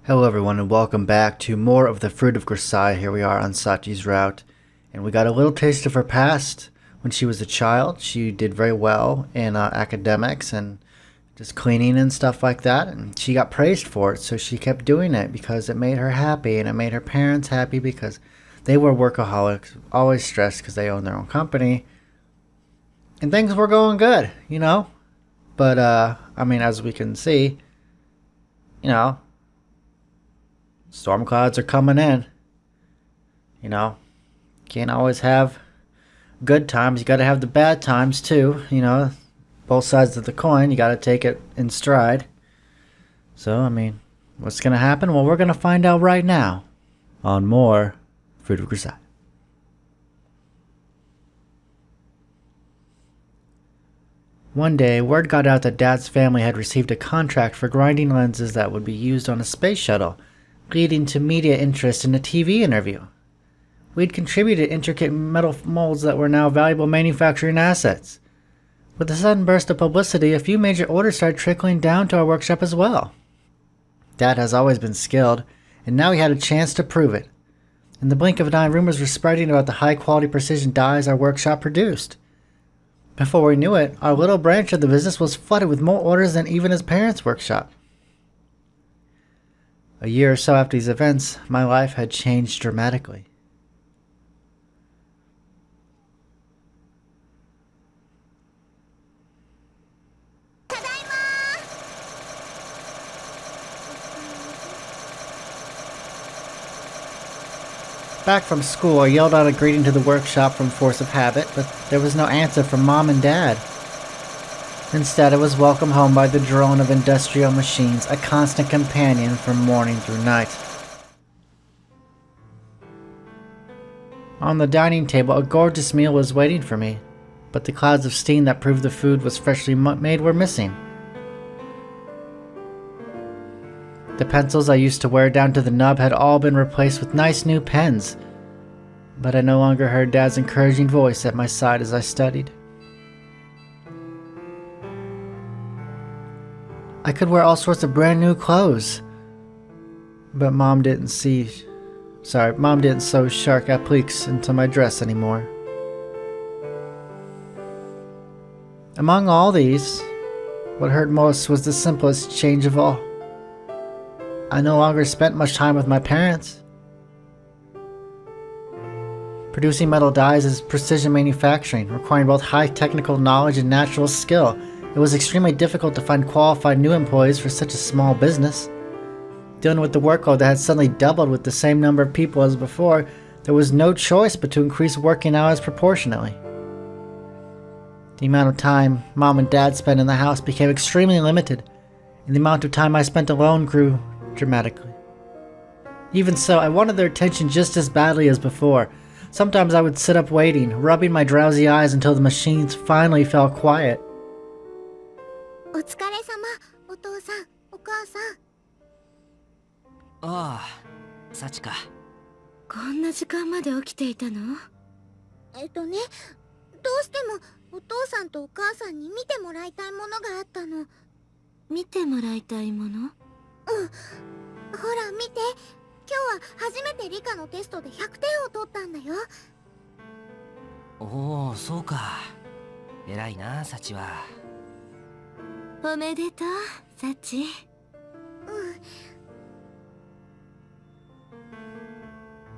Hello everyone and welcome back to more of the Fruit of Grisaia. Here we are on Sachi's route, and we got a little taste of her past. When she was a child, she did very well in academics and just cleaning and stuff like that, and she got praised for it, so she kept doing it because it made her happy, and it made her parents happy because they were workaholics, always stressed because they owned their own company, and things were going good, But, as we can see, storm clouds are coming in. Can't always have good times. You gotta have the bad times too. Both sides of the coin. You gotta take it in stride. So, what's gonna happen? Well, we're gonna find out right now on more Fruit of Grisaia. One day, word got out that Dad's family had received a contract for grinding lenses that would be used on a space shuttle, leading to media interest in a TV interview. We'd contributed intricate metal molds that were now valuable manufacturing assets. With the sudden burst of publicity, a few major orders started trickling down to our workshop as well. Dad has always been skilled, and now he had a chance to prove it. In the blink of an eye, rumors were spreading about the high-quality precision dies our workshop produced. Before we knew it, our little branch of the business was flooded with more orders than even his parents' workshop. A year or so after these events, my life had changed dramatically. Back from school, I yelled out a greeting to the workshop from force of habit, but there was no answer from Mom and Dad. Instead, I was welcomed home by the drone of industrial machines, a constant companion from morning through night. On the dining table, a gorgeous meal was waiting for me, but the clouds of steam that proved the food was freshly made were missing. The pencils I used to wear down to the nub had all been replaced with nice new pens, but I no longer heard Dad's encouraging voice at my side as I studied. I could wear all sorts of brand new clothes, but Mom didn't sew shark appliques into my dress anymore. Among all these, what hurt most was the simplest change of all. I no longer spent much time with my parents. Producing metal dies is precision manufacturing, requiring both high technical knowledge and natural skill. It was extremely difficult to find qualified new employees for such a small business. Dealing with the workload that had suddenly doubled with the same number of people as before, there was no choice but to increase working hours proportionately. The amount of time Mom and Dad spent in the house became extremely limited, and the amount of time I spent alone grew dramatically. Even so, I wanted their attention just as badly as before. Sometimes I would sit up waiting, rubbing my drowsy eyes until the machines finally fell quiet. お疲れ様、お父さん、お母さん。ああ、サチか。こんな時間まで起きていたの？どうしてもお父さんとお母さんに見てもらいたいものがあったの。見てもらいたいもの？ほら見て、今日は初めて理科のテストで100点を取ったんだよ。おお、そうか。偉いな、サチは。おめでとう、サチ。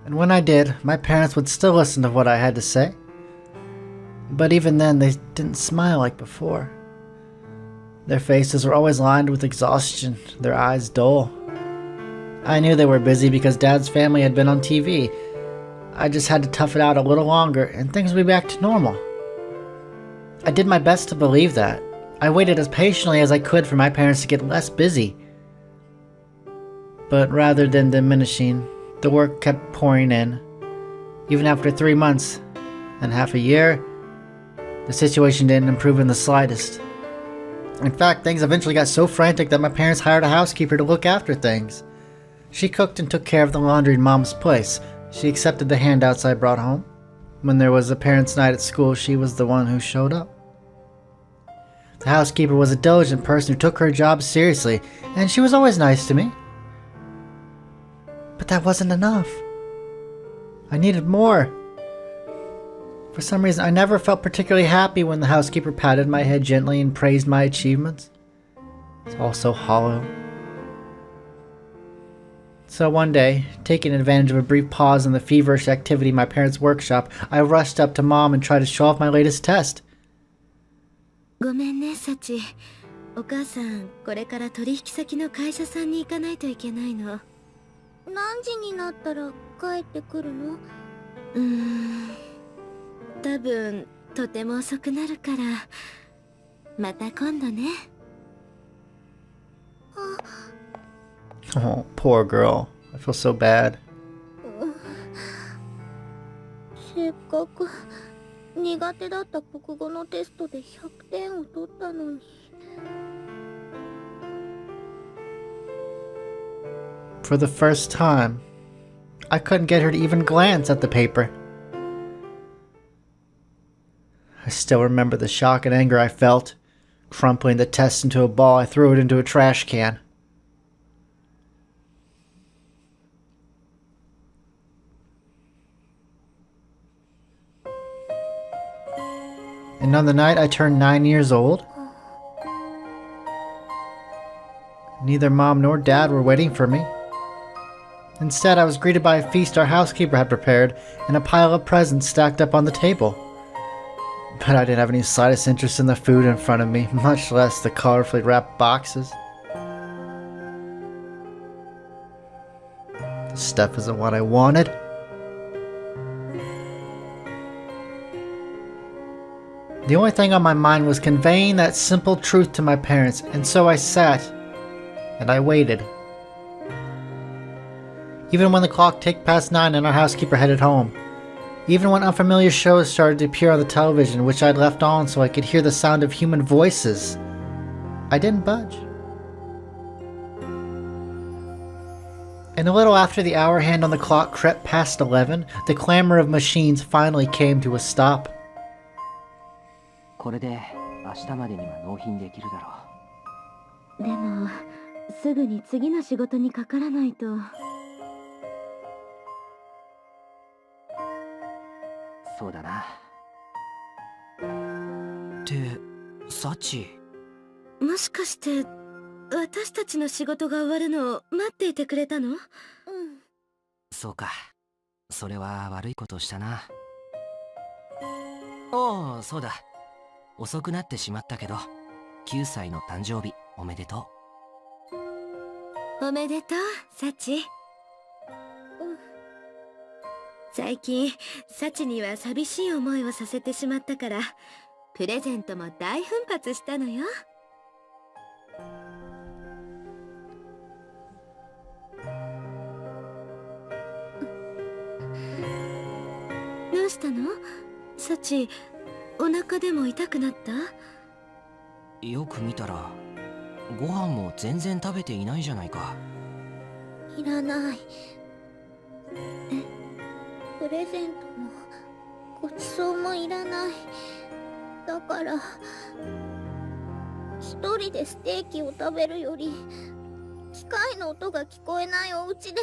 And when I did, my parents would still listen to what I had to say. But even then, they didn't smile like before. Their faces were always lined with exhaustion, their eyes dull. I knew they were busy because Dad's family had been on TV. I just had to tough it out a little longer and things would be back to normal. I did my best to believe that. I waited as patiently as I could for my parents to get less busy. But rather than diminishing, the work kept pouring in. Even after 3 months and half a year, the situation didn't improve in the slightest. In fact, things eventually got so frantic that my parents hired a housekeeper to look after things. She cooked and took care of the laundry in Mom's place. She accepted the handouts I brought home. When there was a parents' night at school, she was the one who showed up. The housekeeper was a diligent person who took her job seriously, and she was always nice to me. But that wasn't enough. I needed more. For some reason, I never felt particularly happy when the housekeeper patted my head gently and praised my achievements. It's all so hollow. So one day, taking advantage of a brief pause in the feverish activity in my parents' workshop, I rushed up to Mom and tried to show off my latest test. ごめんね、サチ。お母さん、これから取引先の会社さんに行かないといけないの。何時になったら帰ってくるの？多分、とても遅くなるから、また今度ね。Oh, poor girl. I feel so bad. せっかく苦手だった国語のテストで100点を取ったのに。For the first time, I couldn't get her to even glance at the paper. I still remember the shock and anger I felt. Crumpling the test into a ball, I threw it into a trash can. And on the night I turned 9 years old, neither Mom nor Dad were waiting for me. Instead, I was greeted by a feast our housekeeper had prepared and a pile of presents stacked up on the table. But I didn't have any slightest interest in the food in front of me, much less the colorfully wrapped boxes. This stuff isn't what I wanted. The only thing on my mind was conveying that simple truth to my parents, and so I sat, and I waited. Even when the clock ticked past 9 and our housekeeper headed home. Even when unfamiliar shows started to appear on the television, which I'd left on so I could hear the sound of human voices, I didn't budge. And a little after the hour hand on the clock crept past 11, the clamor of machines finally came to a stop. これで明日までには納品できるだろう。でも、すぐに次の仕事にかからないと。そうだな。って、サチ。もしかして、私たちの仕事が終わるのを待っていてくれたの？そうか。それは悪いことをしたな。おお、そうだ。遅くなってしまったけど、9歳の誕生日おめでとう。おめでとう、サチ。最近、サチには寂しい思いをさせてしまったから、プレゼントも大奮発したのよ。どうしたの？サチ、お腹でも痛くなった？よく見たら、ご飯も全然食べていないじゃないか。いらない。プレゼントもごちそうもいらない。だから一人でステーキを食べるより機械の音が聞こえないお家で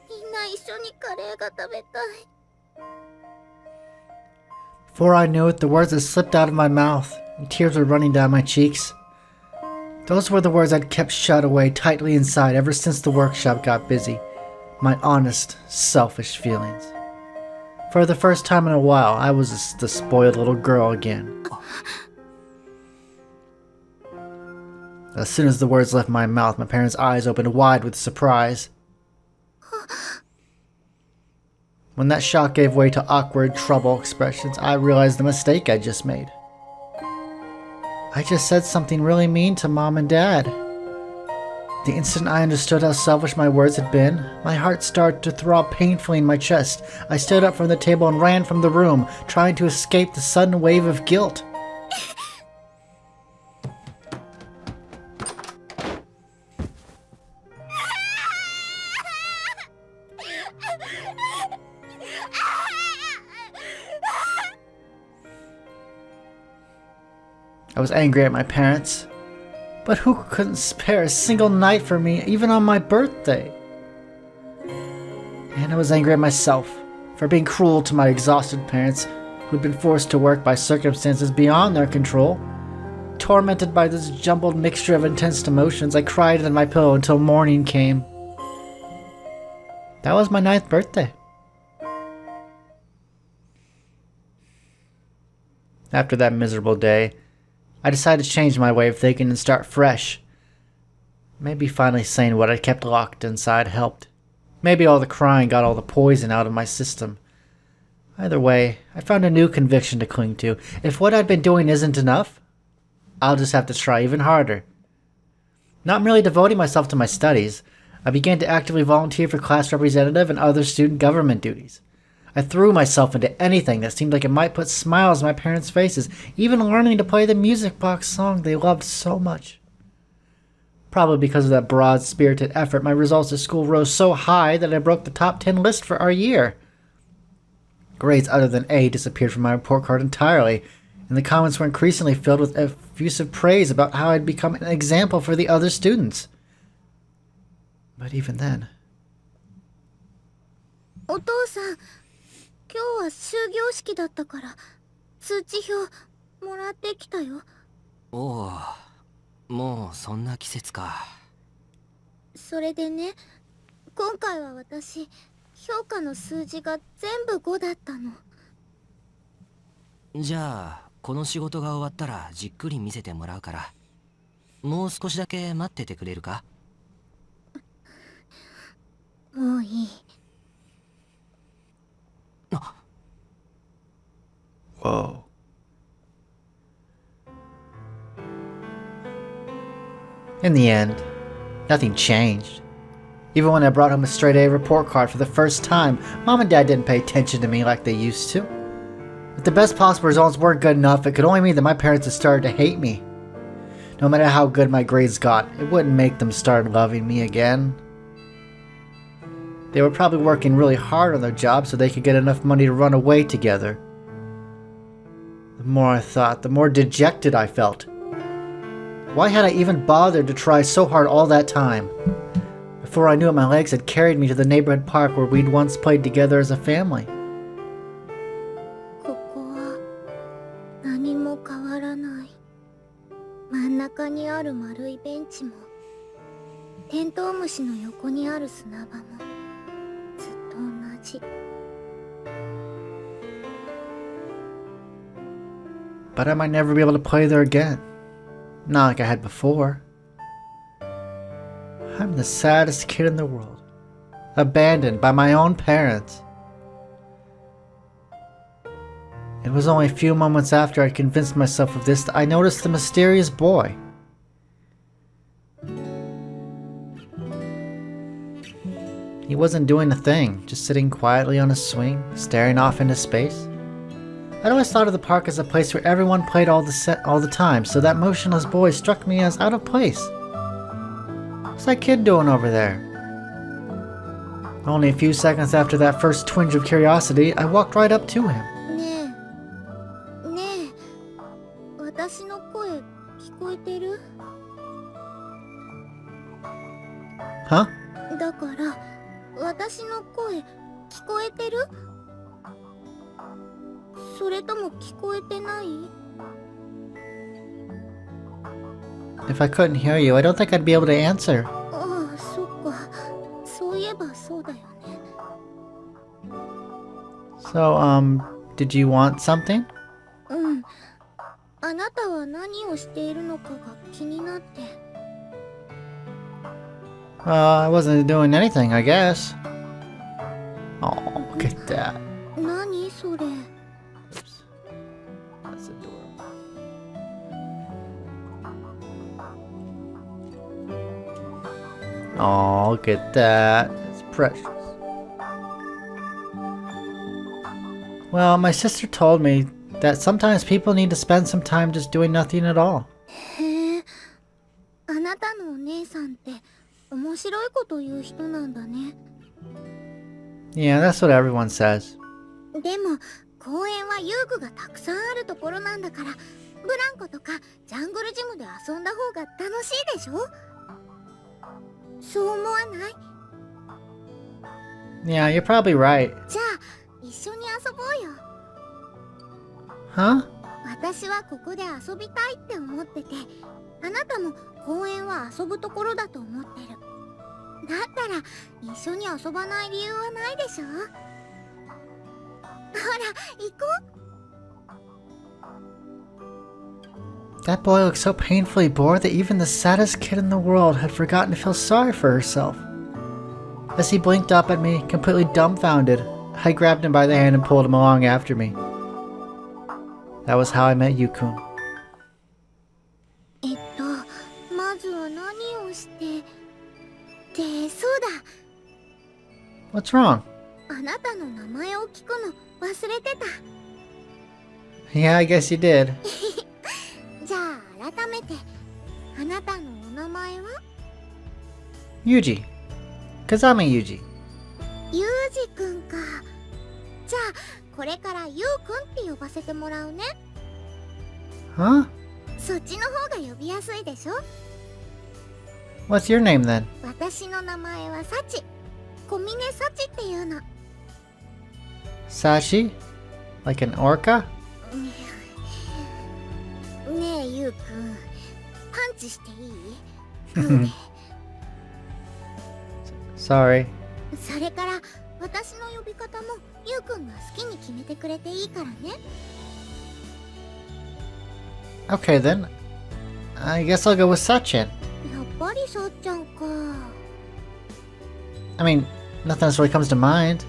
みんな一緒にカレーが食べたい。 Before I knew it, the words had slipped out of my mouth, and tears were running down my cheeks. Those were the words I'd kept shut away tightly inside ever since the workshop got busy. My honest, selfish feelings. For the first time in a while, I was the spoiled little girl again. As soon as the words left my mouth, my parents' eyes opened wide with surprise. When that shock gave way to awkward, troubled expressions, I realized the mistake I just made. I just said something really mean to Mom and Dad. The instant I understood how selfish my words had been, my heart started to throb painfully in my chest. I stood up from the table and ran from the room, trying to escape the sudden wave of guilt. I was angry at my parents. But who couldn't spare a single night for me, even on my birthday? And I was angry at myself for being cruel to my exhausted parents who'd been forced to work by circumstances beyond their control. Tormented by this jumbled mixture of intense emotions, I cried in my pillow until morning came. That was my 9th birthday. After that miserable day, I decided to change my way of thinking and start fresh. Maybe finally saying what I kept locked inside helped. Maybe all the crying got all the poison out of my system. Either way, I found a new conviction to cling to. If what I'd been doing isn't enough, I'll just have to try even harder. Not merely devoting myself to my studies, I began to actively volunteer for class representative and other student government duties. I threw myself into anything that seemed like it might put smiles on my parents' faces, even learning to play the music box song they loved so much. Probably because of that broad-spirited effort, my results at school rose so high that I broke the top 10 list for our year. Grades other than A disappeared from my report card entirely, and the comments were increasingly filled with effusive praise about how I'd become an example for the other students. But even then... お父さん、今日は終業式だったから通知表もらってきたよ。おお、もうそんな季節か。それでね、今回は私評価の数字が全部5だったの。じゃあこの仕事が終わったらじっくり見せてもらうから、もう少しだけ待っててくれるか？もういい。Whoa. In the end, nothing changed. Even when I brought home a straight A report card for the first time, Mom and Dad didn't pay attention to me like they used to. If the best possible results weren't good enough, it could only mean that my parents had started to hate me. No matter how good my grades got, it wouldn't make them start loving me again. They were probably working really hard on their job so they could get enough money to run away together. The more I thought, the more dejected I felt. Why had I even bothered to try so hard all that time? Before I knew it, my legs had carried me to the neighborhood park where we'd once played together as a family. ここは何も変わらない。真ん中にある丸いベンチも、テントウムシの横にある砂場もずっと同じ。But I might never be able to play there again. Not like I had before. I'm the saddest kid in the world. Abandoned by my own parents. It was only a few moments after I'd convinced myself of this that I noticed the mysterious boy. He wasn't doing a thing, just sitting quietly on a swing, staring off into space. I'd always thought of the park as a place where everyone played all the time, so that motionless boy struck me as out of place. What's that kid doing over there? Only a few seconds after that first twinge of curiosity, I walked right up to him. ねえ、私の声聞こえてる？ Huh? だから私の声聞こえてる？それとも聞こえてない？ If I couldn't hear you, I don't think I'd be able to answer. ああ、そっか。そういえばそうだよね。 So, did you want something? うん。あなたは何をしているのかが気になって。I wasn't doing anything, I guess. Oh, look at that. 何それ？ That's adorable. Oh, look at that. It's precious. Well, my sister told me that sometimes people need to spend some time just doing nothing at all. へえ、あなたのお姉さんって面白いこと言う人なんだね。Yeah, that's what everyone says. でも公園は遊具がたくさんあるところなんだから、ブランコとかジャングルジムで遊んだ方が楽しいでしょ？そう思わない？ Yeah, you're probably right. じゃあ一緒に遊ぼうよ。 Huh? 私はここで遊びたいって思ってて、あなたも公園は遊ぶところだと思ってる。だったら一緒に遊ばない理由はないでしょ。ほら行こう。 That boy looked so painfully bored that even the saddest kid in the world had forgotten to feel sorry for herself. As he blinked up at me, completely dumbfounded, I grabbed him by the hand and pulled him along after me. That was how I met Yukun. まずは何をして。ってそうだ。 What's wrong? あなたの名前を聞くの忘れてた。 Yeah, I guess you did. じゃあ改めて、あなたのお名前は？ Yuji. Kazami Yuji. ユージくんか。じゃあこれからユウくんって呼ばせてもらうね。 Huh? そっちの方が呼びやすいでしょ。 What's your name then? 私の名前はサチ。小峰サチっていうの。 Sachi? Like an orca? ねえユウくん、パンチしていい？グーで。 Sorry. それから私の呼び方もユウくんが好きに決めてくれていいからね。 Okay then. I guess I'll go with Sachin. やっぱりさっちゃんか。 I mean, nothing else really comes to mind.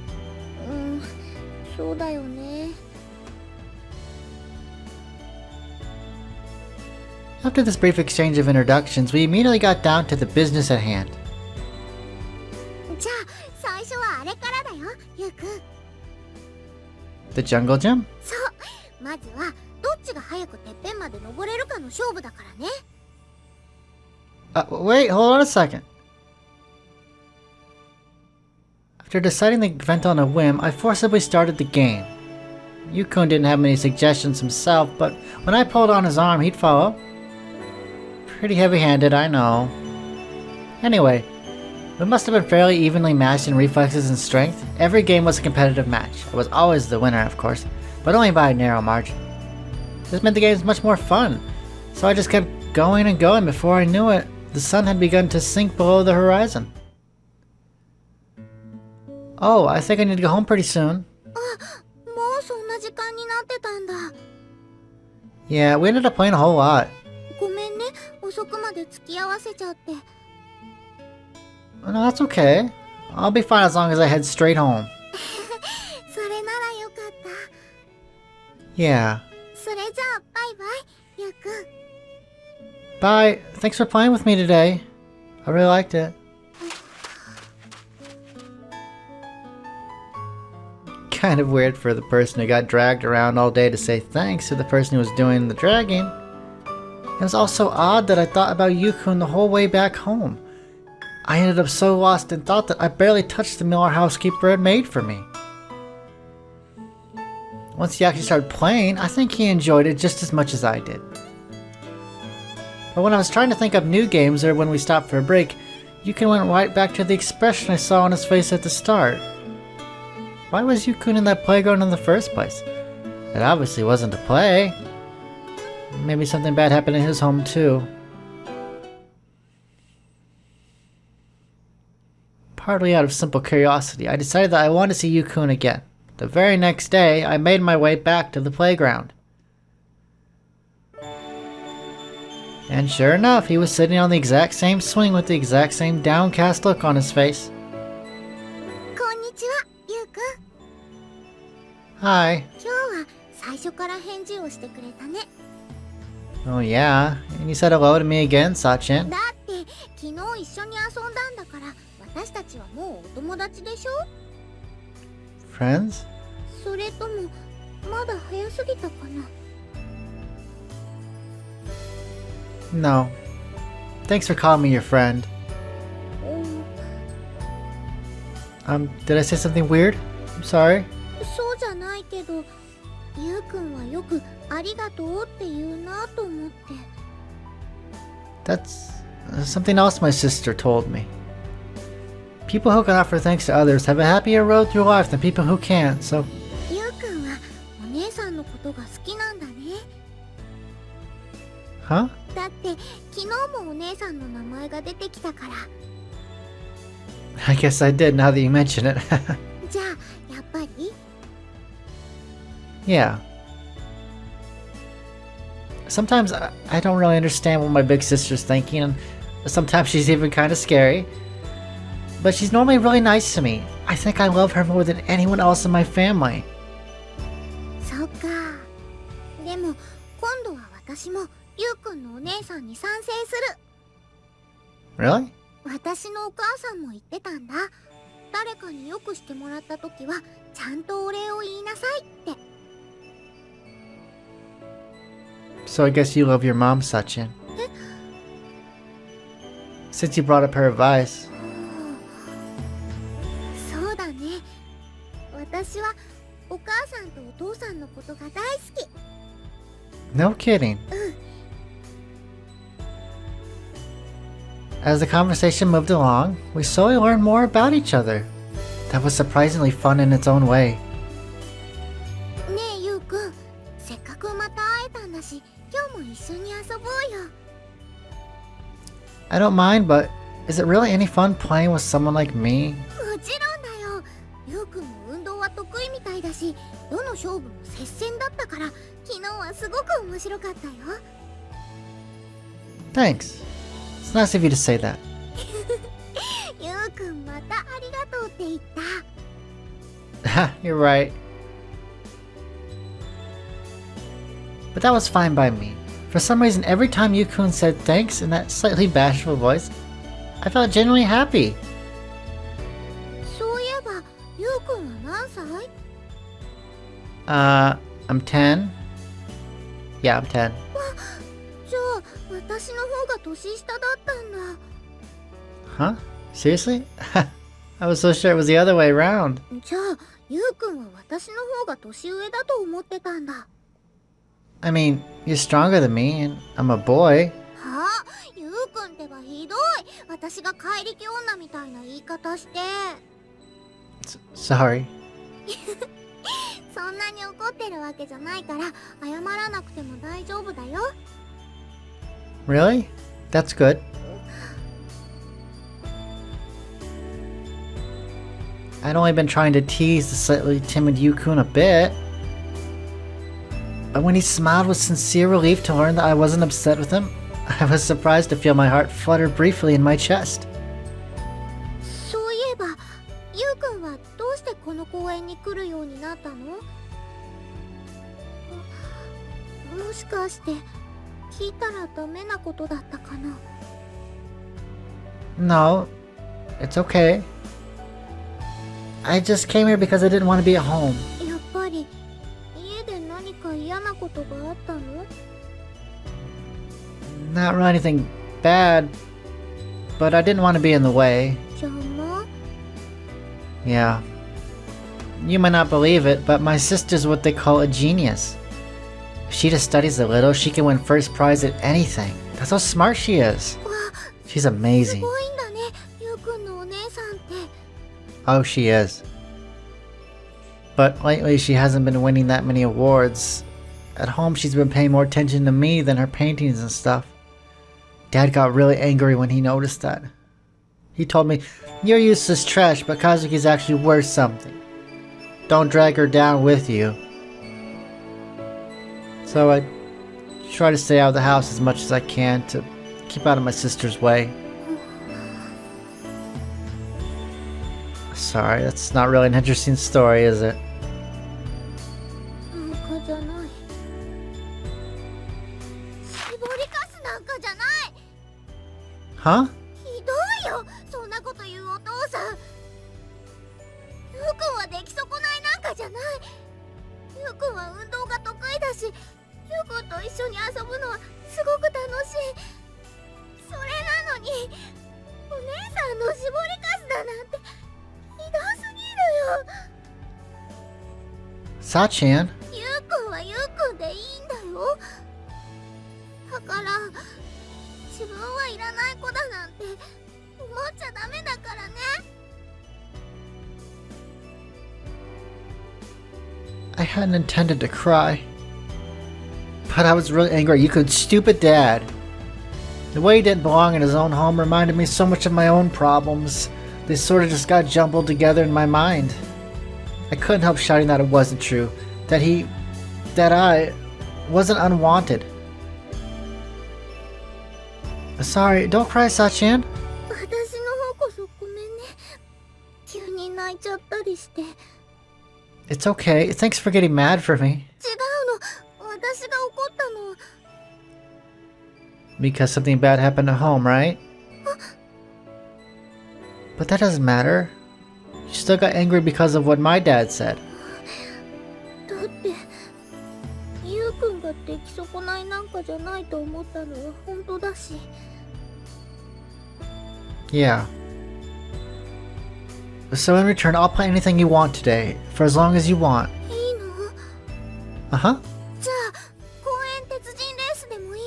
そうだよね。 After this brief exchange of introductions, we immediately got down to the business at hand. じゃあ最初はあれからだよ、ユウくん。 The jungle gym? そう、まずはどっちが早くてっぺんまで登れるかの勝負だからね。 Wait, hold on a second. After deciding the event on a whim, I forcibly started the game. Yukun didn't have many suggestions himself, but when I pulled on his arm, he'd follow. Pretty heavy-handed, I know. Anyway, we must have been fairly evenly matched in reflexes and strength. Every game was a competitive match. I was always the winner, of course, but only by a narrow margin. This made the games much more fun, so I just kept going and going. Before I knew it, the sun had begun to sink below the horizon. Oh, I think I need to go home pretty soon. もうそんな時間になってたんだ。 Yeah, we ended up playing a whole lot. ごめんね、遅くまで付き合わせちゃって。 No, that's okay. I'll be fine as long as I head straight home. それならよかった。 Yeah. それじゃあバイバイ、ユウくん。 Bye. Thanks for playing with me today. I really liked it. Kind of weird for the person who got dragged around all day to say thanks to the person who was doing the dragging. It was also odd that I thought about Yukun the whole way back home. I ended up so lost in thought that I barely touched the meal our housekeeper had made for me. Once he actually started playing, I think he enjoyed it just as much as I did. But when I was trying to think of new games or when we stopped for a break, Yukun went right back to the expression I saw on his face at the start. Why was Yukun in that playground in the first place? It obviously wasn't to play. Maybe something bad happened in his home too. Partly out of simple curiosity, I decided that I wanted to see Yukun again. The very next day, I made my way back to the playground. And sure enough, he was sitting on the exact same swing with the exact same downcast look on his face. こんにちは、ユウくん。 Hi. 今日は最初から返事をしてくれたね。 Oh yeah, and you said hello to me again, Sachin. だって昨日一緒に遊んだんだから私たちはもうお友達でしょ。 Friends? それともまだ早すぎたかな。 No. Thanks for calling me your friend. Did I say something weird? I'm sorry. そうじゃないけど、ユウくんはよくありがとうって言うなと思って。 That's something else my sister told me. People who can offer thanks to others have a happier road through life than people who can't, so... ゆうくんはお姉さんのことが好きなんだね。 Huh? だって昨日もお姉さんの名前が出てきたから。 I guess I did now that you mention it. じゃあやっぱり Yeah. Sometimes I don't really understand what my big sister's thinking, and sometimes she's even kind of scary. But she's normally really nice to me. I think I love her more than anyone else in my family. そっか。でも今度は私もゆうくんのお姉さんに賛成する。 Really? 私のお母さんも言ってたんだ。誰かによくしてもらった時はちゃんとお礼を言いなさいって。 So I guess you love your mom, Sachin. Since you brought up her advice. そうだね。私はお母さんとお父さんのことが大好き。 No kidding. As the conversation moved along, we slowly learned more about each other. That was surprisingly fun in its own way. ねえゆうくん、せっかくまた会えたんだし、今日も一緒に遊ぼうよ。 I don't mind, but is it really any fun playing with someone like me? もちろんだよ。ゆうくんも運動は得意みたいだし、どの勝負も接戦だったから、昨日はすごく面白かったよ。 Thanks. It's nice of you to say that. ゆうくんまたありがとうって言った。 You're right. But that was fine by me. For some reason, every time Yukun said thanks in that slightly bashful voice, I felt genuinely happy. そういえば、ゆうくんは何歳？ I'm 10. Yeah, I'm 10. じゃあ、私の方が年下だったんだ。 Huh? Seriously? I was so sure it was the other way around. じゃあ、ゆうくんは私の方が年上だと思ってたんだ。 I mean, you're stronger than me, and I'm a boy. はあ、ゆうくんってばひどい。私が怪力女みたいな言い方して。Sorry. そんなに怒ってるわけじゃないから謝らなくても大丈夫だよ。 Really? That's good. I'd only been trying to tease the slightly timid Yukun a bit. But when he smiled with sincere relief to learn that I wasn't upset with him, I was surprised to feel my heart flutter briefly in my chest. そういえば、ゆうくんはどうしてこの公園に来るようになったの？もしかして聞いたらダメなことだったかな？ No, it's okay. I just came here because I didn't want to be at home. やっぱり家で何か嫌なことがあったの？ Not really anything bad, but I didn't want to be in the way. 邪魔？ Yeah. You might not believe it, but my sister's what they call a genius. If she just studies a little, she can win first prize at anything. That's how smart she is. わ、 She's す amazing. ごいんだね、ゆうくんのお姉さんって。 Oh, she is. But lately she hasn't been winning that many awards. At home she's been paying more attention to me than her paintings and stuff. Dad got really angry when he noticed that. He told me, "You're useless trash, but Kazuki's actually worth something. Don't drag her down with you." So I try to stay out of the house as much as I can to keep out of my sister's way. Sorry, that's not really an interesting story, is it? なんかじゃない。絞りかすなんかじゃない。 Huh? ひどいよ、そんなこと言うお父さん。ゆうくんは出来損ないなんかじゃない。ゆうくんは運動が得意だし、ゆうくんと一緒に遊ぶのはすごく楽しい。それなのにお姉さんの絞りかすだなんてひどすぎるよ。 Sachin? ゆうくんはゆうくんでいいんだよ。だから自分はいらない子だなんて思っちゃダメだからね。hadn't intended to cry. But I was really angry at Yuku's stupid dad. The way he didn't belong in his own home reminded me so much of my own problems. They sort of just got jumbled together in my mind. I couldn't help shouting that it wasn't true. That I wasn't unwanted. Sorry, don't cry, Sachin. 私の方こそごめんね。急に泣いちゃったりして。違う It's okay. Thanks for getting mad for me. の。私が怒ったの。Because something bad happened at home, right? But that doesn't matter. You still got angry because of what my dad said. だって、ゆうくんが出来損ないなんかじゃないと思ったのは本当だし。Yeah. So in return, I'll play anything you want today, for as long as you want. いいの？ Uh-huh. じゃあ、公園鉄人レースでもいい？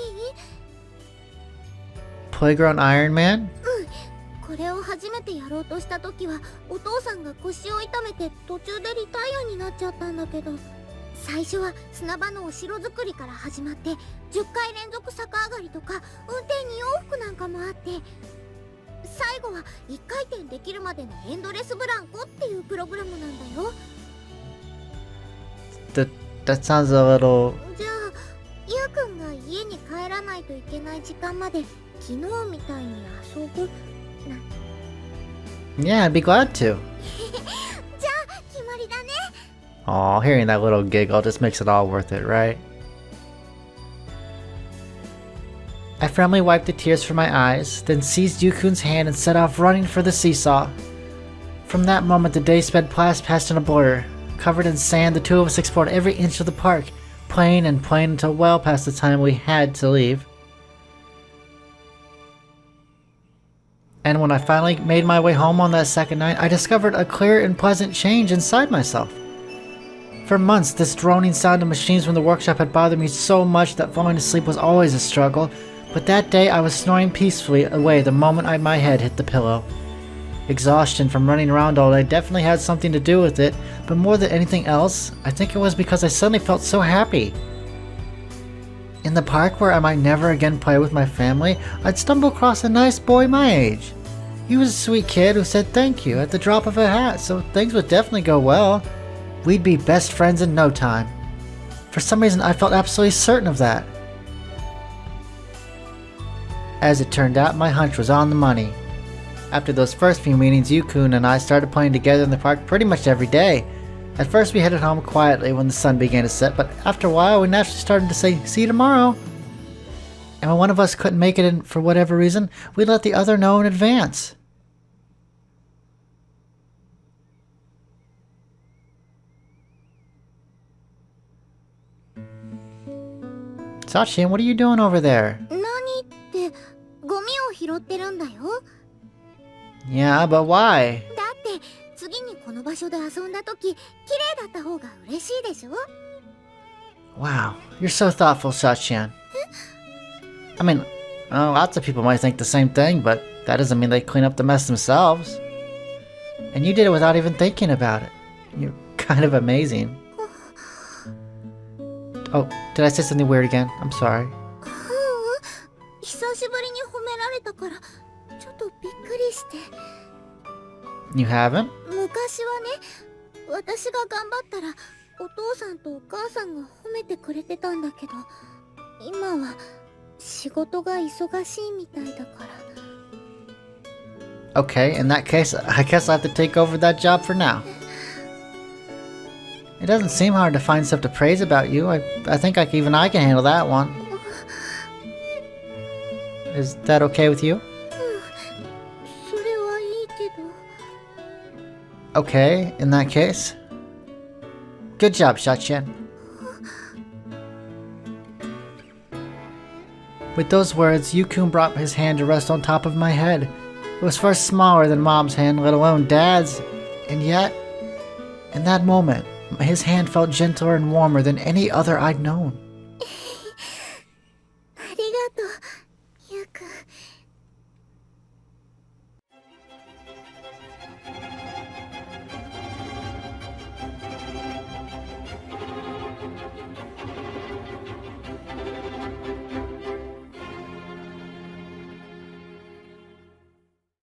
Playground Iron Man? これを初めてやろうとした時はお父さんが腰を痛めて途中でリタイアになっちゃったんだけど、最初は砂場のお城作りから始まって10回連続逆上がりとか運転2往復なんかもあって、最後は1回転できるまでのエンドレスブランコっていうプログラムなんだよ。That sounds a little... じゃあゆうくんが家に帰らないといけない時間まで昨日みたいに遊ぶ？ Yeah, I'd be glad to. じゃあ決まりだね。 Aw, hearing that little giggle just makes it all worth it, right? I firmly wiped the tears from my eyes, then seized Yukun's hand and set off running for the seesaw. From that moment, the day sped past in a blur. Covered in sand, the two of us explored every inch of the park, playing and playing until well past the time we had to leave. And when I finally made my way home on that second night, I discovered a clear and pleasant change inside myself. For months, this droning sound of machines from the workshop had bothered me so much that falling asleep was always a struggle, but that day I was snoring peacefully away the moment my head hit the pillow. Exhaustion from running around all day definitely had something to do with it, but more than anything else, I think it was because I suddenly felt so happy. In the park where I might never again play with my family, I'd stumble across a nice boy my age. He was a sweet kid who said thank you at the drop of a hat, so things would definitely go well. We'd be best friends in no time. For some reason, I felt absolutely certain of that. As it turned out, my hunch was on the money. After those first few meetings, Yukun and I started playing together in the park pretty much every day. At first we headed home quietly when the sun began to set, but after a while we naturally started to say, "See you tomorrow." And when one of us couldn't make it in for whatever reason, we'd let the other know in advance. Sachin, what are you doing over there? 何ってゴミを拾ってるんだよ。 Yeah, but why? だって次にこの場所で遊んだ時綺麗だった方が嬉しいでしょ。 Wow, you're so thoughtful, Sachin. I mean, lots of people might think the same thing, but that doesn't mean they clean up the mess themselves. And you did it without even thinking about it. You're kind of amazing. Oh, did I say something weird again? I'm sorry. 久しぶりに褒められたからちょっとびっくりして。 You haven't? 昔はね、私が頑張ったらお父さんとお母さんが褒めてくれてたんだけど、今は仕事が忙しいみたいだから。 Okay, in that case, I guess I have to take over that job for now. It doesn't seem hard to find stuff to praise about you. I think even I can handle that one. Is that okay with you? それはいいけど。 Okay, in that case. Good job, Sachin. With those words, Yukun brought his hand to rest on top of my head. It was far smaller than Mom's hand, let alone Dad's. And yet, in that moment, his hand felt gentler and warmer than any other I'd known.